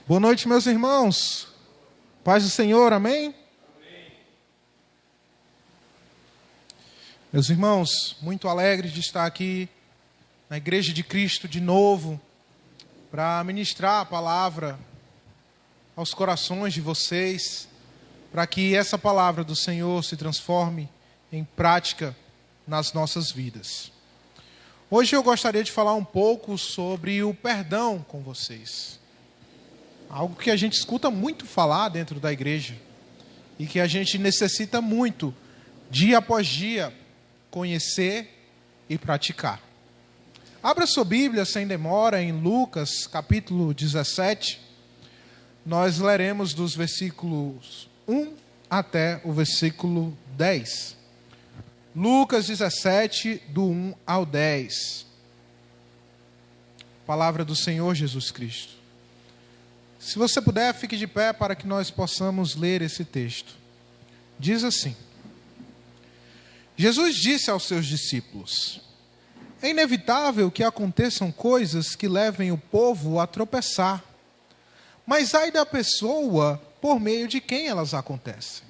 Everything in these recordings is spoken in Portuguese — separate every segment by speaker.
Speaker 1: Boa noite, meus irmãos. Paz do Senhor, amém?
Speaker 2: Amém.
Speaker 1: Meus irmãos, muito alegre de estar aqui na Igreja de Cristo de novo, para ministrar a palavra aos corações de vocês, para que essa palavra do Senhor se transforme em prática nas nossas vidas. Hoje eu gostaria de falar um pouco sobre o perdão com vocês. Algo que a gente escuta muito falar dentro da igreja e que a gente necessita muito, dia após dia, conhecer e praticar. Abra sua Bíblia sem demora em Lucas, capítulo 17. Nós leremos dos versículos 1 até o versículo 10. Lucas 17, do 1 ao 10. Palavra do Senhor Jesus Cristo. Se você puder, fique de pé para que nós possamos ler esse texto. Diz assim: Jesus disse aos seus discípulos: é inevitável que aconteçam coisas que levem o povo a tropeçar, mas ai da pessoa por meio de quem elas acontecem.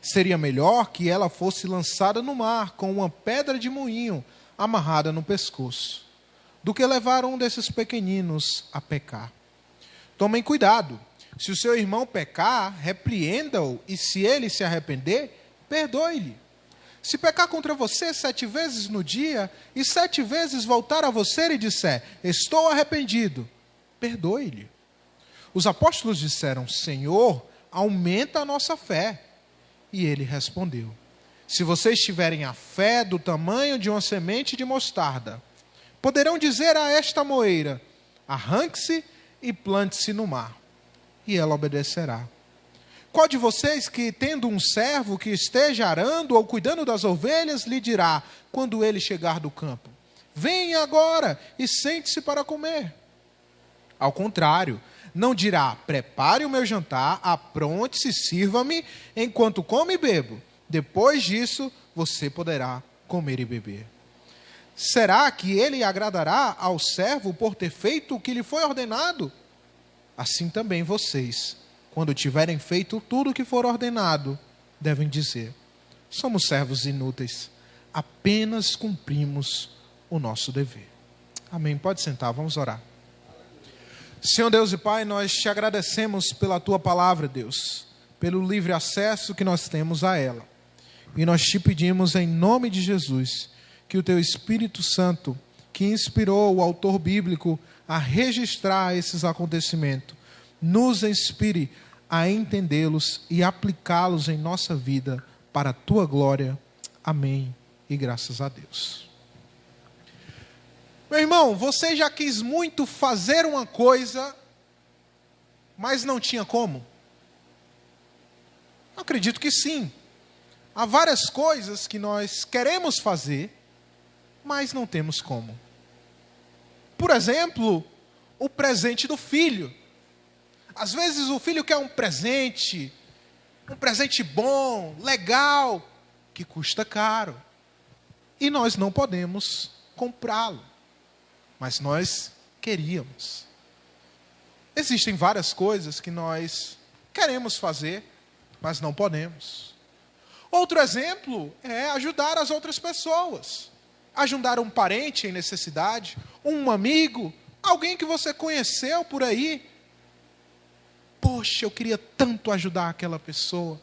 Speaker 1: Seria melhor que ela fosse lançada no mar com uma pedra de moinho amarrada no pescoço, do que levar um desses pequeninos a pecar. Tomem cuidado. Se o seu irmão pecar, repreenda-o, e se ele se arrepender, perdoe-lhe. Se pecar contra você 7 vezes no dia, e 7 vezes voltar a você e disser, estou arrependido, perdoe-lhe. Os apóstolos disseram, Senhor, aumenta a nossa fé. E ele respondeu, se vocês tiverem a fé do tamanho de uma semente de mostarda, poderão dizer a esta moeira, arranque-se e plante-se no mar, e ela obedecerá. Qual de vocês que, tendo um servo que esteja arando ou cuidando das ovelhas, lhe dirá, quando ele chegar do campo, venha agora e sente-se para comer? Ao contrário, não dirá, prepare o meu jantar, apronte-se, sirva-me, enquanto como e bebo. Depois disso, você poderá comer e beber. Será que ele agradará ao servo por ter feito o que lhe foi ordenado? Assim também vocês, quando tiverem feito tudo o que for ordenado, devem dizer, somos servos inúteis, apenas cumprimos o nosso dever. Amém. Pode sentar, vamos orar. Senhor Deus e Pai, nós te agradecemos pela Tua palavra, Deus, pelo livre acesso que nós temos a ela. E nós te pedimos em nome de Jesus, que o Teu Espírito Santo, que inspirou o autor bíblico a registrar esses acontecimentos, nos inspire a entendê-los e aplicá-los em nossa vida para a Tua glória. Amém. E graças a Deus. Meu irmão, você já quis muito fazer uma coisa, mas não tinha como? Acredito que sim. Há várias coisas que nós queremos fazer, mas não temos como. Por exemplo, o presente do filho. Às vezes o filho quer um presente bom, legal, que custa caro. E nós não podemos comprá-lo. Mas nós queríamos. Existem várias coisas que nós queremos fazer, mas não podemos. Outro exemplo é ajudar as outras pessoas. Ajudar um parente em necessidade, um amigo, alguém que você conheceu por aí. Poxa, eu queria tanto ajudar aquela pessoa.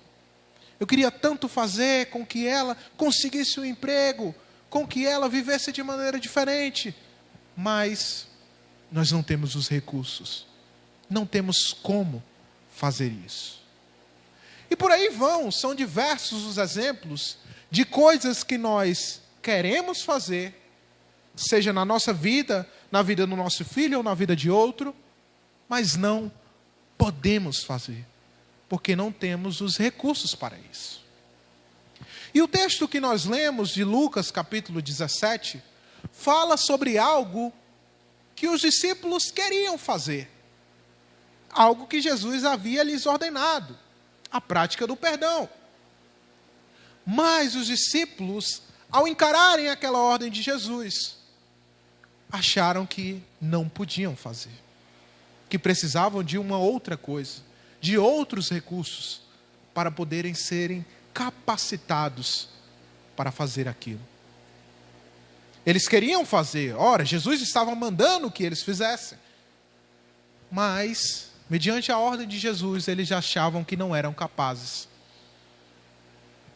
Speaker 1: Eu queria tanto fazer com que ela conseguisse um emprego, com que ela vivesse de maneira diferente. Mas nós não temos os recursos. Não temos como fazer isso. E por aí são diversos os exemplos de coisas que nós queremos fazer, seja na nossa vida, na vida do nosso filho ou na vida de outro, mas não podemos fazer, porque não temos os recursos para isso. E o texto que nós lemos de Lucas, capítulo 17, fala sobre algo que os discípulos queriam fazer. Algo que Jesus havia lhes ordenado. A prática do perdão. Mas os discípulos, ao encararem aquela ordem de Jesus, acharam que não podiam fazer. que precisavam de uma outra coisa, de outros recursos, para poderem serem capacitados para fazer aquilo. Eles queriam fazer, ora, Jesus estava mandando que eles fizessem. Mas, mediante a ordem de Jesus, eles achavam que não eram capazes.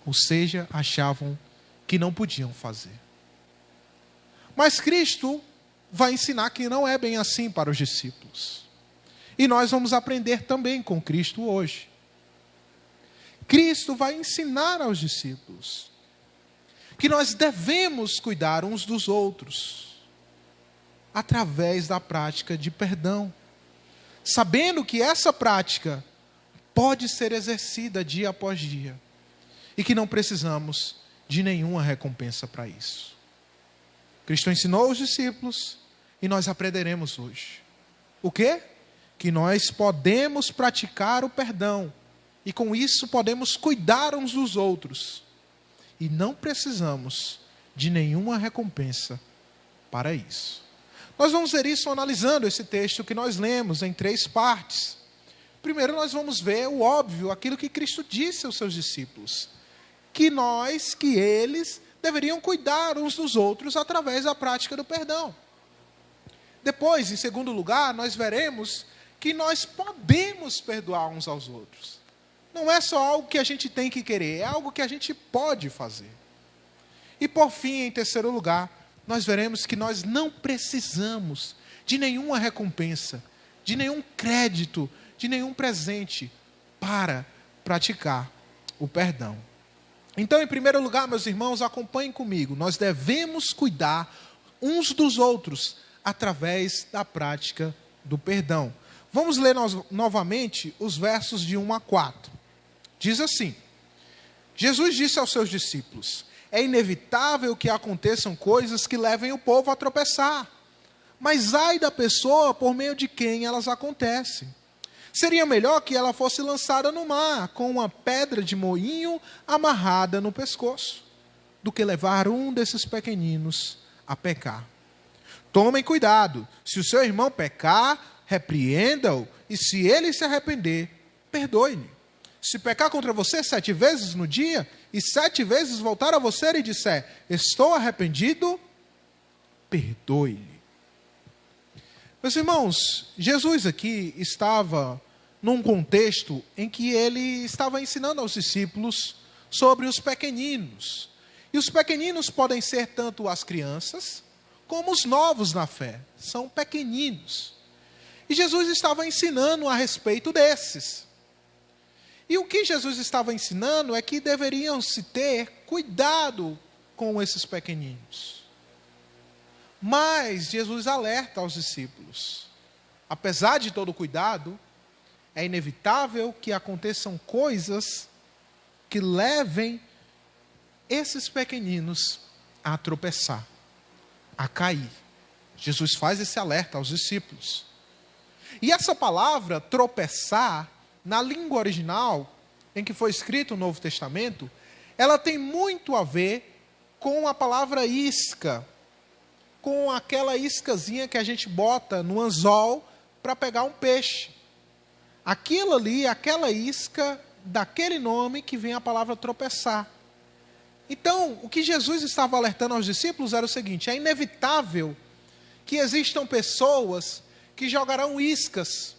Speaker 1: Ou seja, achavam que não podiam fazer. Mas Cristo vai ensinar que não é bem assim para os discípulos. E nós vamos aprender também com Cristo hoje. Cristo vai ensinar aos discípulos que nós devemos cuidar uns dos outros através da prática de perdão, sabendo que essa prática pode ser exercida dia após dia e que não precisamos de nenhuma recompensa para isso. Cristo ensinou aos discípulos e nós aprenderemos hoje. O quê? Que nós podemos praticar o perdão e com isso podemos cuidar uns dos outros e não precisamos de nenhuma recompensa para isso. Nós vamos ver isso analisando esse texto que nós lemos em 3 partes. Primeiro nós vamos ver o óbvio, aquilo que Cristo disse aos seus discípulos, que eles deveriam cuidar uns dos outros através da prática do perdão. Depois, em segundo lugar, nós veremos que nós podemos perdoar uns aos outros. Não é só algo que a gente tem que querer, é algo que a gente pode fazer. E por fim, em terceiro lugar, nós veremos que nós não precisamos de nenhuma recompensa, de nenhum crédito, de nenhum presente para praticar o perdão. Então, em primeiro lugar, meus irmãos, acompanhem comigo. Nós devemos cuidar uns dos outros através da prática do perdão. Vamos ler novamente os versos de 1 a 4. Diz assim: Jesus disse aos seus discípulos: é inevitável que aconteçam coisas que levem o povo a tropeçar, mas ai da pessoa por meio de quem elas acontecem. Seria melhor que ela fosse lançada no mar, com uma pedra de moinho amarrada no pescoço, do que levar um desses pequeninos a pecar. Tomem cuidado, se o seu irmão pecar, repreenda-o, e se ele se arrepender, perdoe-lhe. Se pecar contra você 7 vezes no dia, e 7 vezes voltar a você e disser, estou arrependido, perdoe-lhe. Meus irmãos, Jesus aqui estava num contexto em que ele estava ensinando aos discípulos sobre os pequeninos. E os pequeninos podem ser tanto as crianças, como os novos na fé. São pequeninos. E Jesus estava ensinando a respeito desses. E o que Jesus estava ensinando é que deveriam se ter cuidado com esses pequeninos. Mas Jesus alerta aos discípulos: apesar de todo o cuidado, é inevitável que aconteçam coisas que levem esses pequeninos a tropeçar, a cair. Jesus faz esse alerta aos discípulos. E essa palavra, tropeçar, na língua original, em que foi escrito o Novo Testamento, ela tem muito a ver com a palavra isca, com aquela iscazinha que a gente bota no anzol para pegar um peixe. Aquilo ali, aquela isca, daquele nome que vem a palavra tropeçar. Então, o que Jesus estava alertando aos discípulos era o seguinte: é inevitável que existam pessoas que jogarão iscas,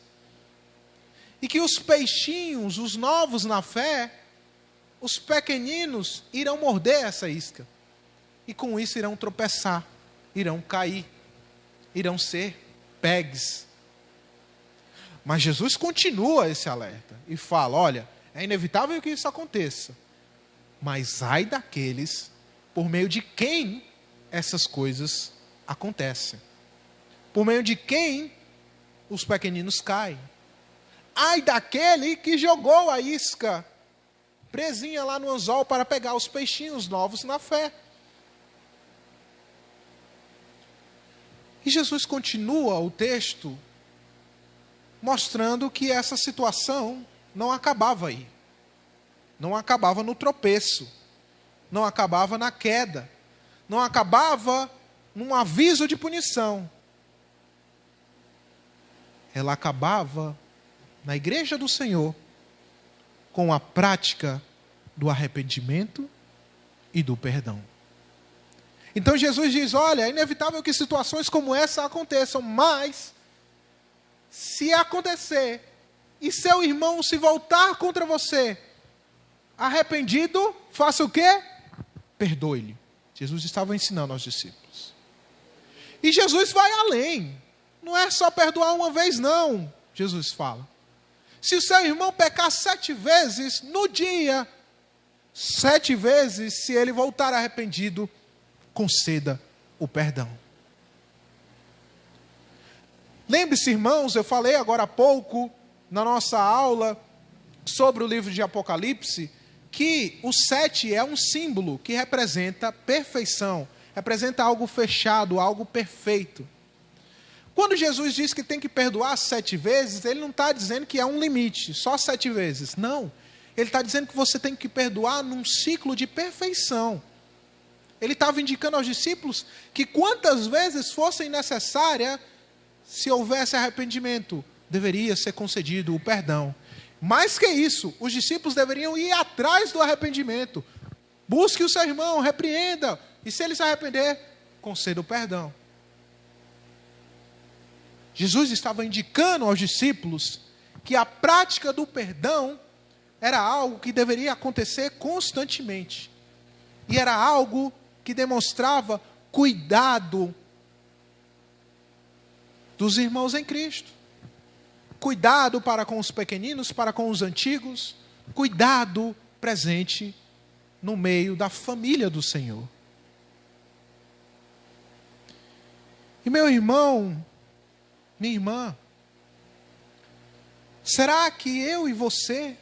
Speaker 1: e que os peixinhos, os novos na fé, os pequeninos, irão morder essa isca. E com isso irão tropeçar, irão cair, irão ser pegues. Mas Jesus continua esse alerta e fala: olha, é inevitável que isso aconteça, mas ai daqueles por meio de quem essas coisas acontecem, por meio de quem os pequeninos caem. Ai daquele que jogou a isca presinha lá no anzol para pegar os peixinhos novos na fé. E Jesus continua o texto mostrando que essa situação não acabava aí. Não acabava no tropeço. Não acabava na queda. Não acabava num aviso de punição. ela acabava na igreja do Senhor com a prática do arrependimento e do perdão. Então Jesus diz, olha, é inevitável que situações como essa aconteçam, mas se acontecer e seu irmão se voltar contra você, arrependido, faça o quê? Perdoe-lhe. Jesus estava ensinando aos discípulos. E Jesus vai além. Não é só perdoar uma vez, não. Jesus fala. Se o seu irmão pecar 7 vezes no dia, 7 vezes, se ele voltar arrependido, conceda o perdão. Lembre-se, irmãos, eu falei agora há pouco, na nossa aula, sobre o livro de Apocalipse, que o 7 é um símbolo que representa perfeição, representa algo fechado, algo perfeito. Quando Jesus diz que tem que perdoar 7 vezes, ele não está dizendo que é um limite, só 7 vezes. Não, ele está dizendo que você tem que perdoar num ciclo de perfeição. Ele estava indicando aos discípulos que quantas vezes fossem necessárias, se houvesse arrependimento, deveria ser concedido o perdão. Mais que isso, os discípulos deveriam ir atrás do arrependimento. Busque o seu irmão, repreenda, e se ele se arrepender, conceda o perdão. Jesus estava indicando aos discípulos que a prática do perdão era algo que deveria acontecer constantemente. E era algo que demonstrava cuidado dos irmãos em Cristo. Cuidado para com os pequeninos, para com os antigos. Cuidado presente no meio da família do Senhor. E meu irmão, minha irmã, será que eu e você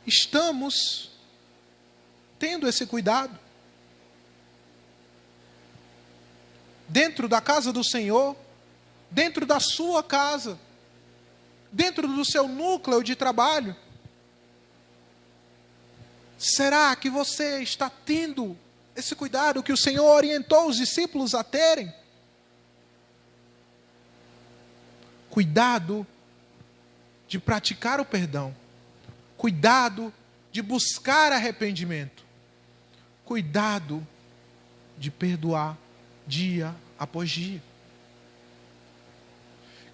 Speaker 1: estamos tendo esse cuidado? Dentro da casa do Senhor, dentro da sua casa, dentro do seu núcleo de trabalho. Será que você está tendo esse cuidado que o Senhor orientou os discípulos a terem? Cuidado de praticar o perdão. Cuidado de buscar arrependimento. Cuidado de perdoar dia após dia.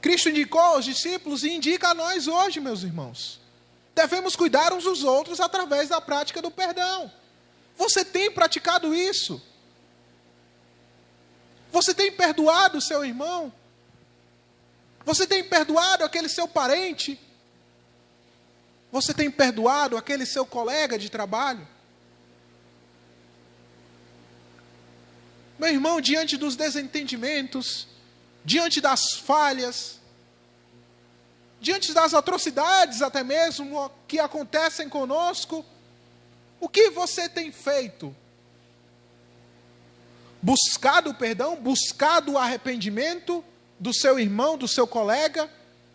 Speaker 1: Cristo indicou aos discípulos e indica a nós hoje, meus irmãos. Devemos cuidar uns dos outros através da prática do perdão. Você tem praticado isso? Você tem perdoado o seu irmão? Você tem perdoado aquele seu parente? Você tem perdoado aquele seu colega de trabalho? Meu irmão, diante dos desentendimentos, diante das falhas, diante das atrocidades até mesmo que acontecem conosco, o que você tem feito? Buscado o perdão, buscado o arrependimento do seu irmão, do seu colega,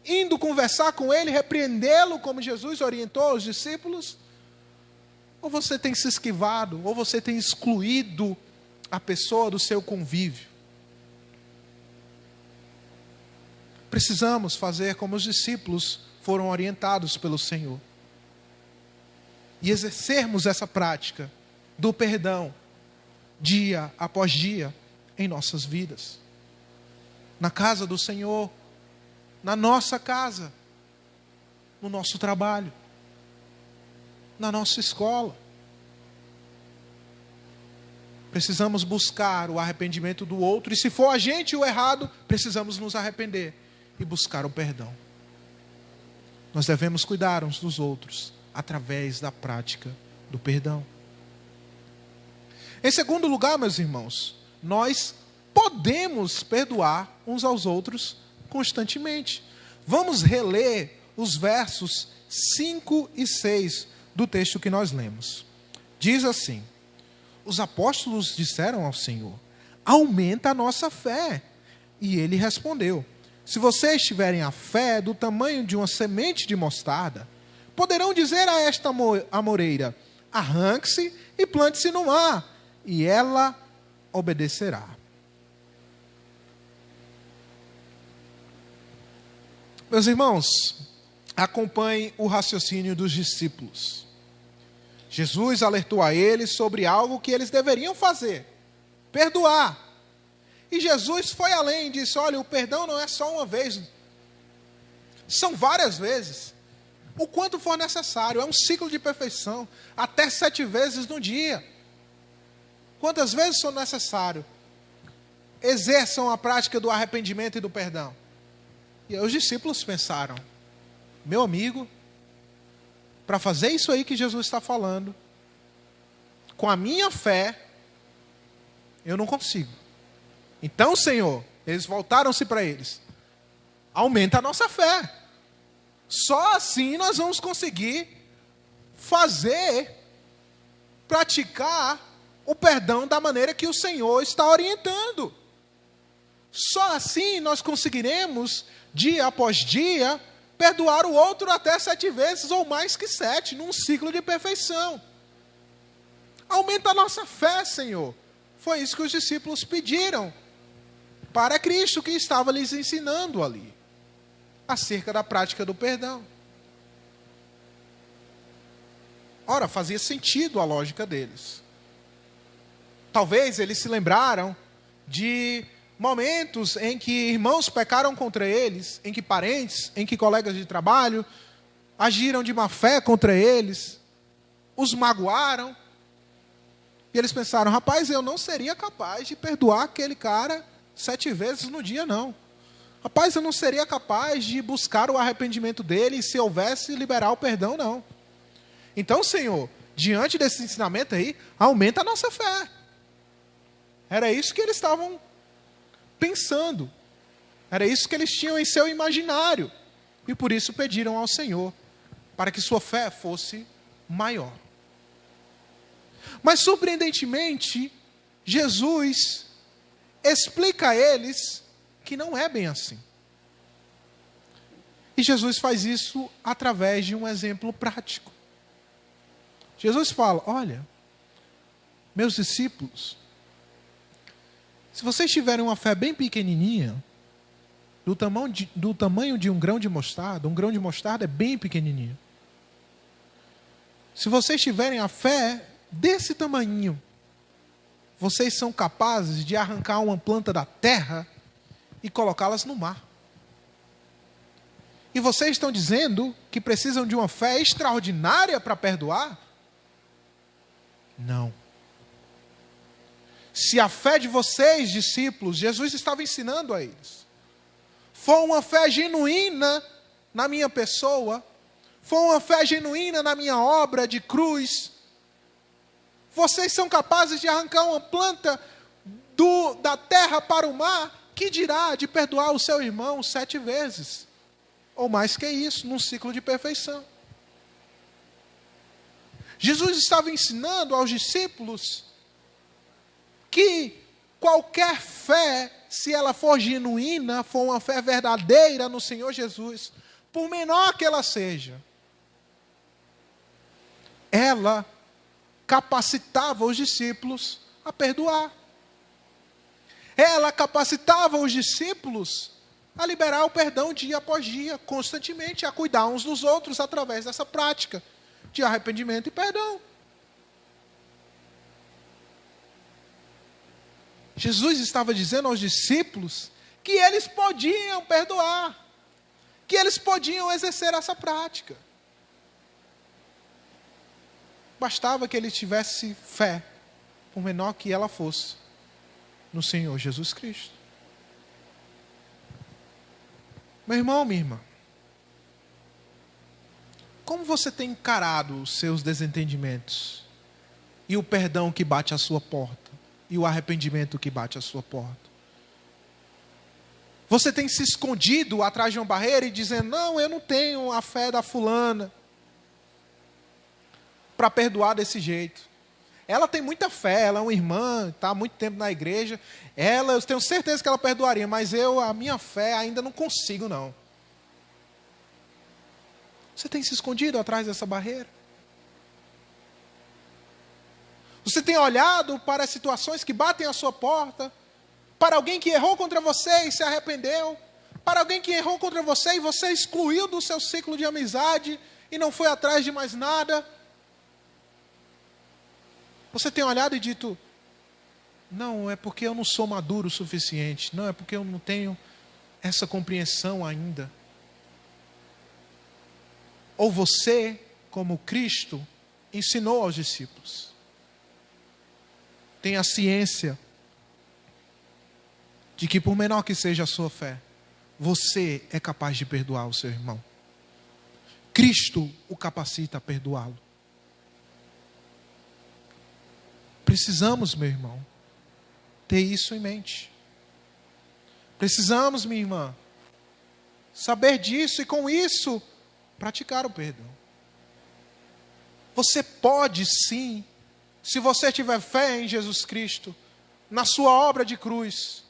Speaker 1: indo conversar com ele, repreendê-lo como Jesus orientou aos discípulos? Ou você tem se esquivado, ou você tem excluído a pessoa do seu convívio? Precisamos fazer como os discípulos foram orientados pelo Senhor. E exercermos essa prática do perdão, dia após dia, em nossas vidas. Na casa do Senhor, na nossa casa, no nosso trabalho, na nossa escola. Precisamos buscar o arrependimento do outro, e se for a gente o errado, precisamos nos arrepender e buscar o perdão. Nós devemos cuidar uns dos outros através da prática do perdão. Em segundo lugar, meus irmãos, nós podemos perdoar uns aos outros constantemente. Vamos reler os versos 5 e 6 do texto que nós lemos. Diz assim: os apóstolos disseram ao Senhor: aumenta a nossa fé. E ele respondeu: se vocês tiverem a fé do tamanho de uma semente de mostarda, poderão dizer a esta amoreira: arranque-se e plante-se no mar, e ela obedecerá. Meus irmãos, acompanhem o raciocínio dos discípulos. Jesus alertou a eles sobre algo que eles deveriam fazer: perdoar. E Jesus foi além e disse: olha, o perdão não é só uma vez, são várias vezes, o quanto for necessário. É um ciclo de perfeição, até 7 vezes no dia. Quantas vezes for necessário, exerçam a prática do arrependimento e do perdão. E aí os discípulos pensaram: meu amigo, para fazer isso aí que Jesus está falando, com a minha fé, eu não consigo. Então, Senhor, eles voltaram-se para eles: aumenta a nossa fé. Só assim nós vamos conseguir praticar o perdão da maneira que o Senhor está orientando. Só assim nós conseguiremos, dia após dia, perdoar o outro até 7 vezes ou mais que 7, num ciclo de perfeição. Aumenta a nossa fé, Senhor. Foi isso que os discípulos pediram para Cristo, que estava lhes ensinando ali, acerca da prática do perdão. Ora, fazia sentido a lógica deles. Talvez eles se lembraram de momentos em que irmãos pecaram contra eles, em que parentes, em que colegas de trabalho agiram de má fé contra eles, os magoaram. E eles pensaram: rapaz, eu não seria capaz de perdoar aquele cara 7 vezes no dia, não. Rapaz, eu não seria capaz de buscar o arrependimento dele, e se houvesse, liberar o perdão, não. Então, Senhor, diante desse ensinamento aí, aumenta a nossa fé. Era isso que eles estavam pensando. Era isso que eles tinham em seu imaginário. E por isso pediram ao Senhor, para que sua fé fosse maior. Mas, surpreendentemente, Jesus explica a eles que não é bem assim. E Jesus faz isso através de um exemplo prático. Jesus fala: olha, meus discípulos, se vocês tiverem uma fé bem pequenininha, do tamanho de um grão de mostarda é bem pequenininho. Se vocês tiverem a fé desse tamanhinho, vocês são capazes de arrancar uma planta da terra e colocá-las no mar. E vocês estão dizendo que precisam de uma fé extraordinária para perdoar? Não. Se a fé de vocês, discípulos, Jesus estava ensinando a eles, for uma fé genuína na minha pessoa, for uma fé genuína na minha obra de cruz, vocês são capazes de arrancar uma planta da terra para o mar, que dirá de perdoar o seu irmão 7 vezes, ou mais que isso, num ciclo de perfeição. Jesus estava ensinando aos discípulos que qualquer fé, se ela for genuína, for uma fé verdadeira no Senhor Jesus, por menor que ela seja, ela capacitava os discípulos a perdoar. Ela capacitava os discípulos a liberar o perdão dia após dia, constantemente, a cuidar uns dos outros através dessa prática de arrependimento e perdão. Jesus estava dizendo aos discípulos que eles podiam perdoar, que eles podiam exercer essa prática. Bastava que ele tivesse fé, por menor que ela fosse, no Senhor Jesus Cristo. Meu irmão, minha irmã, como você tem encarado os seus desentendimentos e o perdão que bate à sua porta e o arrependimento que bate à sua porta? Você tem se escondido atrás de uma barreira e dizendo: não, eu não tenho a fé da fulana para perdoar desse jeito. Ela tem muita fé, ela é uma irmã, está há muito tempo na igreja, eu tenho certeza que ela perdoaria, mas a minha fé ainda não consigo, não. Você tem se escondido atrás dessa barreira? Você tem olhado para as situações que batem à sua porta, para alguém que errou contra você e se arrependeu, para alguém que errou contra você e você excluiu do seu ciclo de amizade e não foi atrás de mais nada. Você tem olhado e dito, não, é porque eu não sou maduro o suficiente. Não, é porque eu não tenho essa compreensão ainda. Ou você, como Cristo, ensinou aos discípulos. Tenha ciência de que por menor que seja a sua fé, você é capaz de perdoar o seu irmão. Cristo o capacita a perdoá-lo. Precisamos, meu irmão, ter isso em mente. Precisamos, minha irmã, saber disso e com isso praticar o perdão. Você pode sim, se você tiver fé em Jesus Cristo, na sua obra de cruz,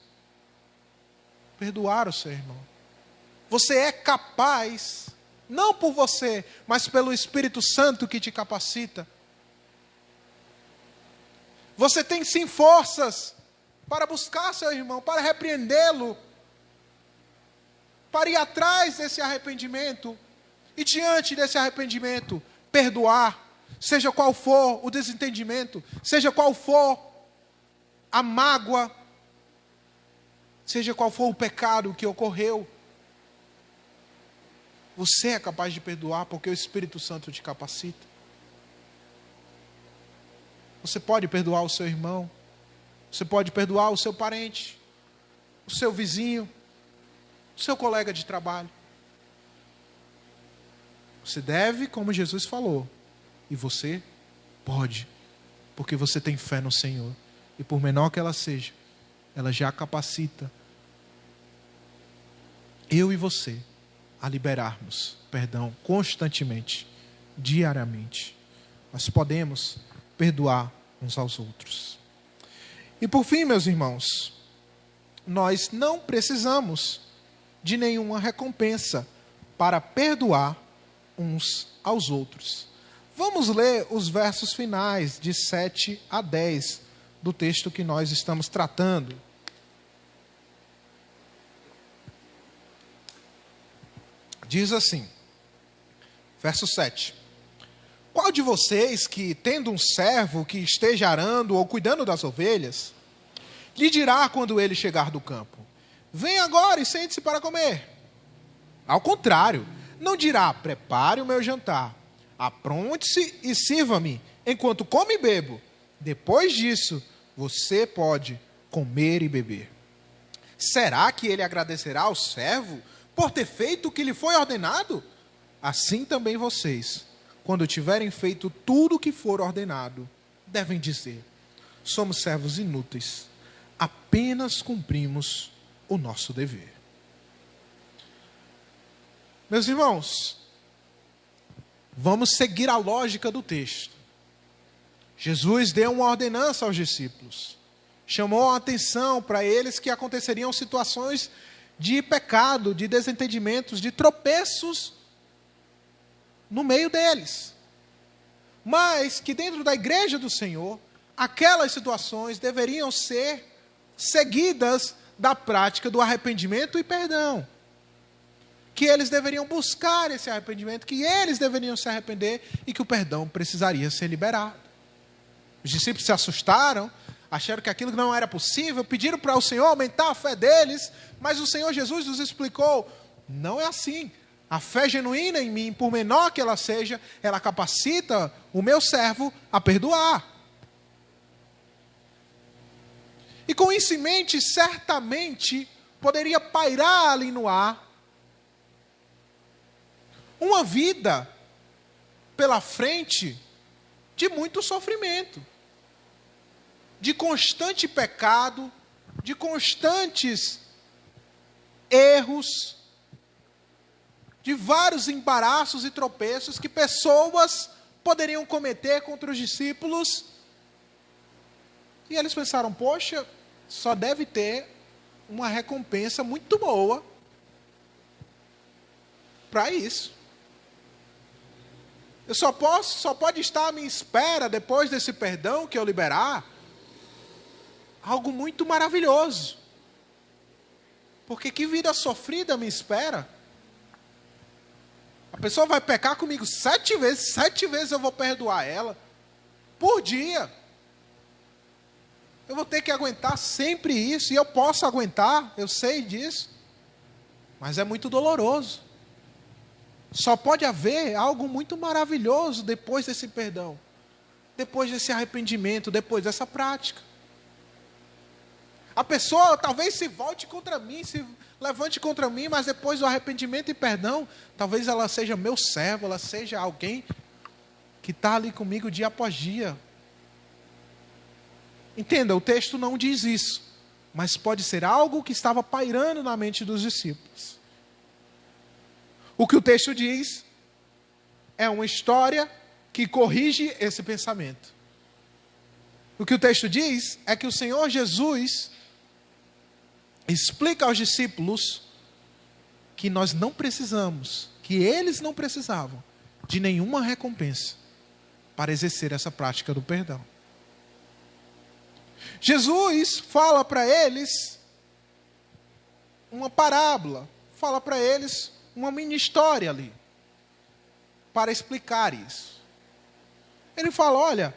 Speaker 1: perdoar o seu irmão. Você é capaz, não por você, mas pelo Espírito Santo que te capacita. Você tem sim forças para buscar seu irmão, para repreendê-lo, para ir atrás desse arrependimento e diante desse arrependimento, perdoar, seja qual for o desentendimento, seja qual for a mágoa, seja qual for o pecado que ocorreu. Você é capaz de perdoar porque o Espírito Santo te capacita. Você pode perdoar o seu irmão, você pode perdoar o seu parente, o seu vizinho, o seu colega de trabalho. Você deve, como Jesus falou, e você pode, porque você tem fé no Senhor. E por menor que ela seja, ela já capacita eu e você a liberarmos perdão constantemente, diariamente. Nós podemos perdoar uns aos outros. E por fim, meus irmãos, nós não precisamos de nenhuma recompensa para perdoar uns aos outros. Vamos ler os versos finais de 7 a 10 do texto que nós estamos tratando. Diz assim, verso 7. Qual de vocês que, tendo um servo que esteja arando ou cuidando das ovelhas, lhe dirá quando ele chegar do campo, vem agora e sente-se para comer? Ao contrário, não dirá, prepare o meu jantar, apronte-se e sirva-me, enquanto como e bebo. Depois disso, você pode comer e beber. Será que ele agradecerá ao servo por ter feito o que lhe foi ordenado? Assim também vocês, quando tiverem feito tudo o que for ordenado, devem dizer, somos servos inúteis, apenas cumprimos o nosso dever. Meus irmãos, vamos seguir a lógica do texto. Jesus deu uma ordenança aos discípulos. Chamou a atenção para eles que aconteceriam situações de pecado, de desentendimentos, de tropeços no meio deles. Mas que dentro da igreja do Senhor, aquelas situações deveriam ser seguidas da prática do arrependimento e perdão. Que eles deveriam buscar esse arrependimento, que eles deveriam se arrepender e que o perdão precisaria ser liberado. Os discípulos se assustaram, acharam que aquilo não era possível, pediram para o Senhor aumentar a fé deles, mas o Senhor Jesus nos explicou, não é assim. A fé genuína em mim, por menor que ela seja, ela capacita o meu servo a perdoar. E com isso em mente, certamente poderia pairar ali no ar uma vida pela frente de muito sofrimento, de constante pecado, de constantes erros, de vários embaraços e tropeços que pessoas poderiam cometer contra os discípulos. E eles pensaram, poxa, só deve ter uma recompensa muito boa para isso. Eu só pode estar à minha espera, depois desse perdão que eu liberar, algo muito maravilhoso. Porque que vida sofrida me espera? A pessoa vai pecar comigo 7 vezes eu vou perdoar ela, por dia. Eu vou ter que aguentar sempre isso, e eu posso aguentar, eu sei disso, mas é muito doloroso. Só pode haver algo muito maravilhoso depois desse perdão, depois desse arrependimento, depois dessa prática. A pessoa talvez se volte contra mim, se levante contra mim, mas depois do arrependimento e perdão, talvez ela seja meu servo, ela seja alguém que está ali comigo dia após dia. Entenda, o texto não diz isso, mas pode ser algo que estava pairando na mente dos discípulos. O que o texto diz é uma história que corrige esse pensamento. O que o texto diz é que o Senhor Jesus explica aos discípulos que nós não precisamos, que eles não precisavam de nenhuma recompensa para exercer essa prática do perdão. Jesus fala para eles uma parábola, fala para eles uma mini história ali, para explicar isso. Ele fala, olha,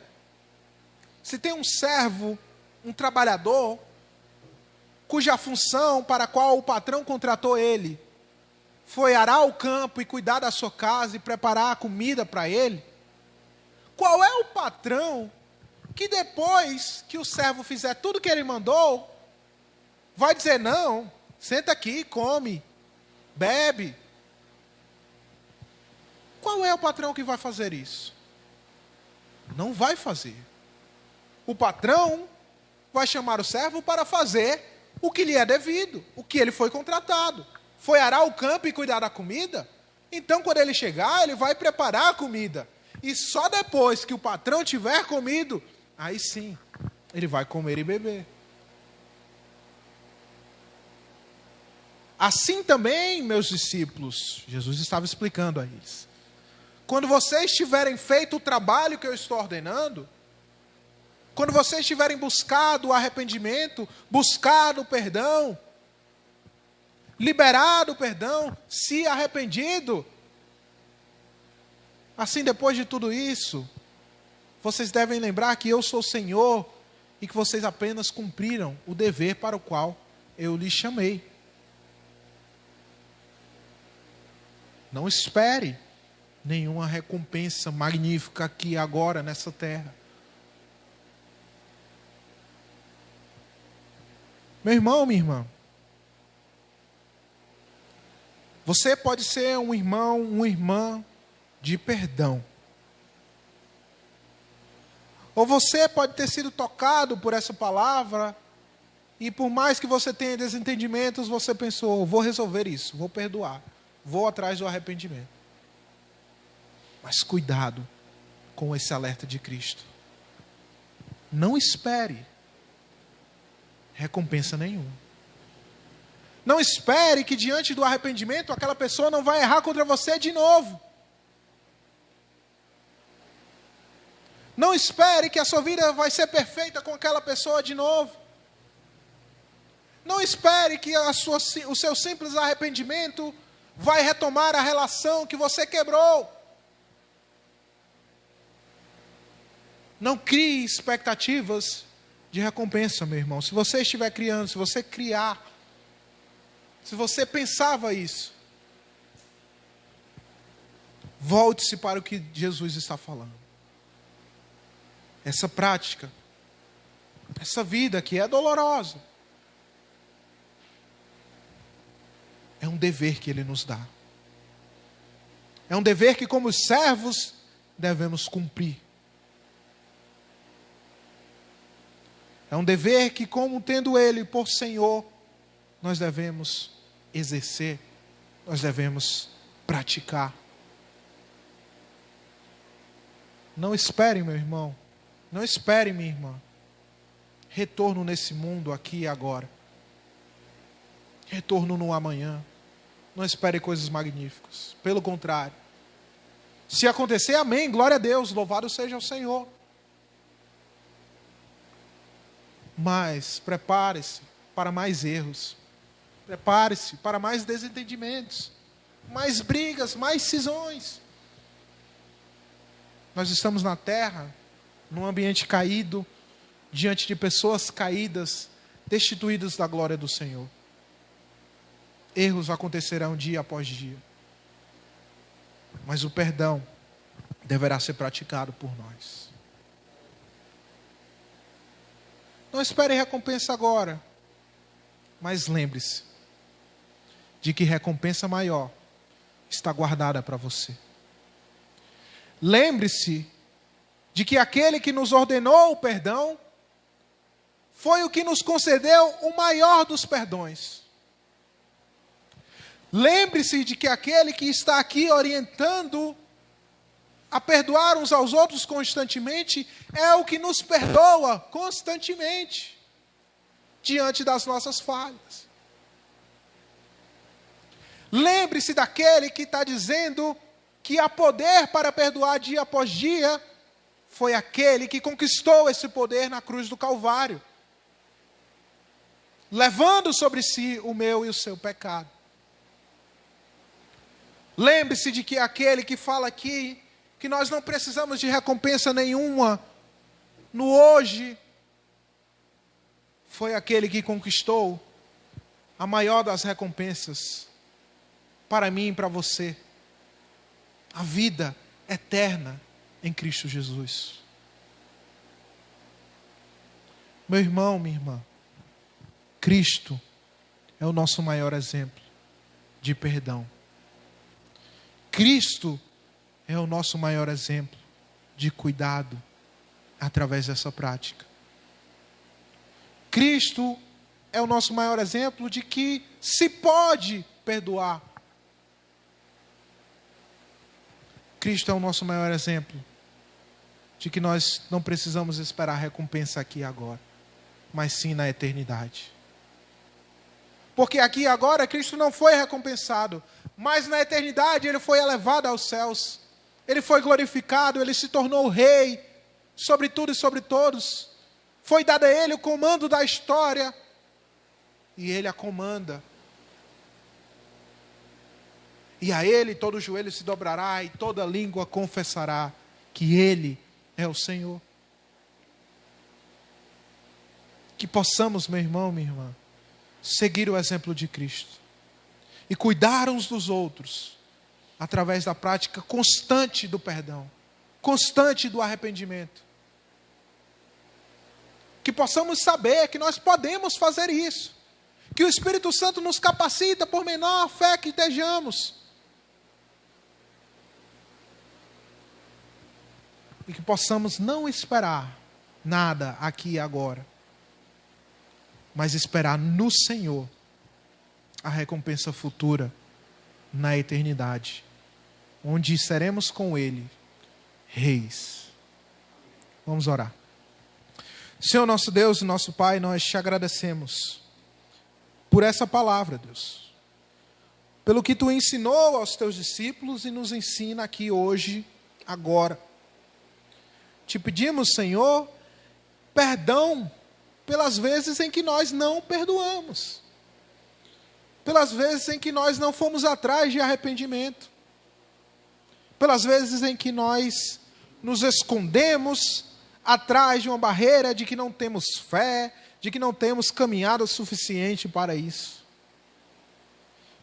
Speaker 1: se tem um servo, um trabalhador, cuja função para a qual o patrão contratou ele foi arar o campo e cuidar da sua casa e preparar a comida para ele, qual é o patrão que depois que o servo fizer tudo o que ele mandou, vai dizer, não, senta aqui, come, bebe? Qual é o patrão que vai fazer isso? Não vai fazer. O patrão vai chamar o servo para fazer o que lhe é devido, o que ele foi contratado. Foi arar o campo e cuidar da comida? Então, quando ele chegar, ele vai preparar a comida. E só depois que o patrão tiver comido, aí sim, ele vai comer e beber. Assim também, meus discípulos, Jesus estava explicando a eles, quando vocês tiverem feito o trabalho que eu estou ordenando, quando vocês tiverem buscado o arrependimento, buscado o perdão, liberado o perdão, se arrependido, assim depois de tudo isso, vocês devem lembrar que eu sou o Senhor e que vocês apenas cumpriram o dever para o qual eu lhes chamei. Não espere nenhuma recompensa magnífica aqui agora nessa terra. Meu irmão, minha irmã, você pode ser um irmão, uma irmã de perdão. Ou você pode ter sido tocado por essa palavra e por mais que você tenha desentendimentos, você pensou, vou resolver isso, vou perdoar, vou atrás do arrependimento. Mas cuidado com esse alerta de Cristo. Não espere recompensa nenhuma. Não espere que diante do arrependimento aquela pessoa não vai errar contra você de novo. Não espere que a sua vida vai ser perfeita com aquela pessoa de novo. Não espere que o seu simples arrependimento vai retomar a relação que você quebrou. Não crie expectativas de recompensa, meu irmão. Se você estiver criando, se você criar, se você pensava isso, volte-se para o que Jesus está falando. Essa prática, essa vida que é dolorosa, é um dever que Ele nos dá. É um dever que, como servos, devemos cumprir. É um dever que, como tendo Ele por Senhor, nós devemos exercer, nós devemos praticar. Não espere, meu irmão, não espere, minha irmã, retorno nesse mundo aqui e agora. Retorno no amanhã. Não espere coisas magníficas. Pelo contrário. Se acontecer, amém, glória a Deus, louvado seja o Senhor. Mas prepare-se para mais erros. Prepare-se para mais desentendimentos, mais brigas, mais cisões. Nós estamos na terra, num ambiente caído, diante de pessoas caídas, destituídas da glória do Senhor. Erros acontecerão dia após dia. Mas o perdão deverá ser praticado por nós. Não espere recompensa agora, mas lembre-se de que recompensa maior está guardada para você. Lembre-se de que aquele que nos ordenou o perdão foi o que nos concedeu o maior dos perdões. Lembre-se de que aquele que está aqui orientando a perdoar uns aos outros constantemente é o que nos perdoa constantemente diante das nossas falhas. Lembre-se daquele que está dizendo que há poder para perdoar dia após dia, foi aquele que conquistou esse poder na cruz do Calvário, levando sobre si o meu e o seu pecado. Lembre-se de que aquele que fala aqui, que nós não precisamos de recompensa nenhuma no hoje, foi aquele que conquistou a maior das recompensas para mim e para você, a vida eterna em Cristo Jesus. Meu irmão, minha irmã, Cristo é o nosso maior exemplo de perdão. Cristo é o nosso maior exemplo de cuidado através dessa prática. Cristo é o nosso maior exemplo de que se pode perdoar. Cristo é o nosso maior exemplo de que nós não precisamos esperar recompensa aqui e agora, mas sim na eternidade. Porque aqui e agora Cristo não foi recompensado, mas na eternidade Ele foi elevado aos céus. Ele foi glorificado, Ele se tornou rei sobre tudo e sobre todos. Foi dado a Ele o comando da história e Ele a comanda. E a Ele todo joelho se dobrará e toda língua confessará que Ele é o Senhor. Que possamos, meu irmão, minha irmã, seguir o exemplo de Cristo e cuidar uns dos outros através da prática constante do perdão, constante do arrependimento. Que possamos saber que nós podemos fazer isso, que o Espírito Santo nos capacita por menor fé que estejamos. E que possamos não esperar nada aqui e agora, mas esperar no Senhor a recompensa futura na eternidade, onde seremos com Ele reis. Vamos orar. Senhor nosso Deus e nosso Pai, nós te agradecemos por essa palavra, Deus, pelo que Tu ensinou aos Teus discípulos e nos ensina aqui hoje, agora. Te pedimos, Senhor, perdão pelas vezes em que nós não perdoamos, pelas vezes em que nós não fomos atrás de arrependimento, pelas vezes em que nós nos escondemos atrás de uma barreira de que não temos fé, de que não temos caminhada suficiente para isso,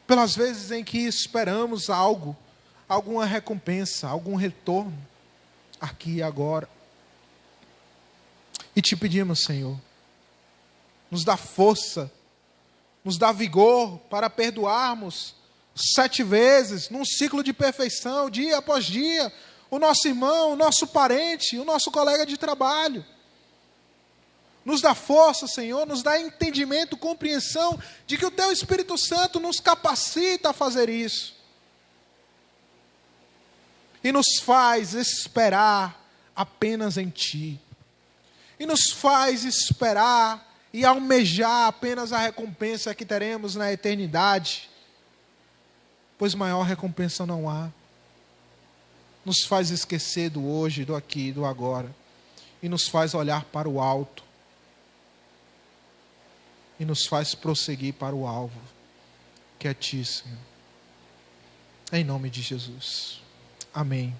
Speaker 1: pelas vezes em que esperamos algo, alguma recompensa, algum retorno, aqui e agora. E te pedimos, Senhor, nos dá força, nos dá vigor para perdoarmos 7 vezes, num ciclo de perfeição, dia após dia, o nosso irmão, o nosso parente, o nosso colega de trabalho. Nos dá força, Senhor, nos dá entendimento, compreensão de que o Teu Espírito Santo nos capacita a fazer isso. E nos faz esperar apenas em Ti. E nos faz esperar e almejar apenas a recompensa que teremos na eternidade, pois maior recompensa não há. Nos faz esquecer do hoje, do aqui, do agora, e nos faz olhar para o alto, e nos faz prosseguir para o alvo, que é ti, Senhor. Em nome de Jesus. Amém.